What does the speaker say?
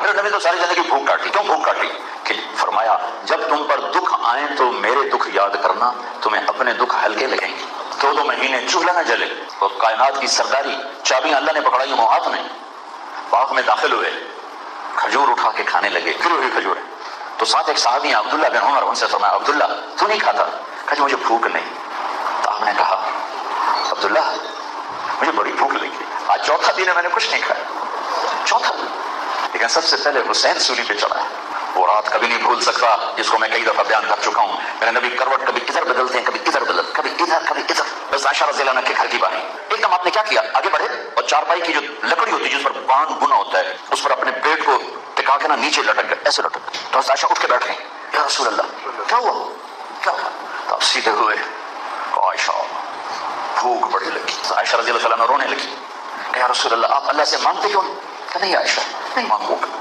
میرے نبی تو ساری زندگی بھوک کاٹی. کیوں بھوک کاٹی؟ کہ فرمایا جب تم پر دکھ آئیں تو میرے دکھ یاد کرنا, تمہیں اپنے دکھ ہلکے لگیں گے. 2 مہینے چولہا نہ جلے. اور کائنات کی سرداری چابیاں اللہ نے پکڑائی وہ ہاتھ میں. باغ میں داخل ہوئے, کھجور اٹھا کے کھانے لگے, گری ہوئی کھجور. تو ساتھ ایک صحابی عبداللہ بن عمر, ان سے فرمایا عبداللہ تو نہیں کھاتا؟ کہا جی مجھے بھوک نہیں. تو آپ نے کہا عبداللہ مجھے بڑی بھوک لگی, آج چوتھا دن ہے میں نے کچھ نہیں کھایا, چوتھا. لیکن سب سے پہلے حسین سولی پہ چڑھا ہے. وہ رات کبھی نہیں بھول سکتا جس کو میں کئی دفعہ بیان کر چکا ہوں. میرے نبی کروٹ کبھی ادھر بدلتے ہیں, کبھی ادھر بدلتے, کبھی ادھر کبھی ادھر. بس عائشہ رضی اللہ عنہ کے گھر کی باہر ایک دم آپ نے کیا کیا, آگے بڑھے اور چارپائی کی جو لکڑی ہوتی ہے جس پر باندھ بنا ہوتا ہے اس پر اپنے پیٹ کو ٹکا کے نا نیچے لٹک گئے, ایسے لٹک گئے. تو عائشہ اٹھ کے بیٹھ گئی, یا رسول اللہ کیا ہوا, کیا ہوا؟ تو آپ سیدھے ہوئے, عائشہ بھوک بڑی لگی. عائشہ رضی اللہ عنہ رونے لگی کہ یا رسول اللہ آپ اللہ سے مانگتے کیوں نہیں؟ کہ نہیں عائشہ نہیں مانگوں گا.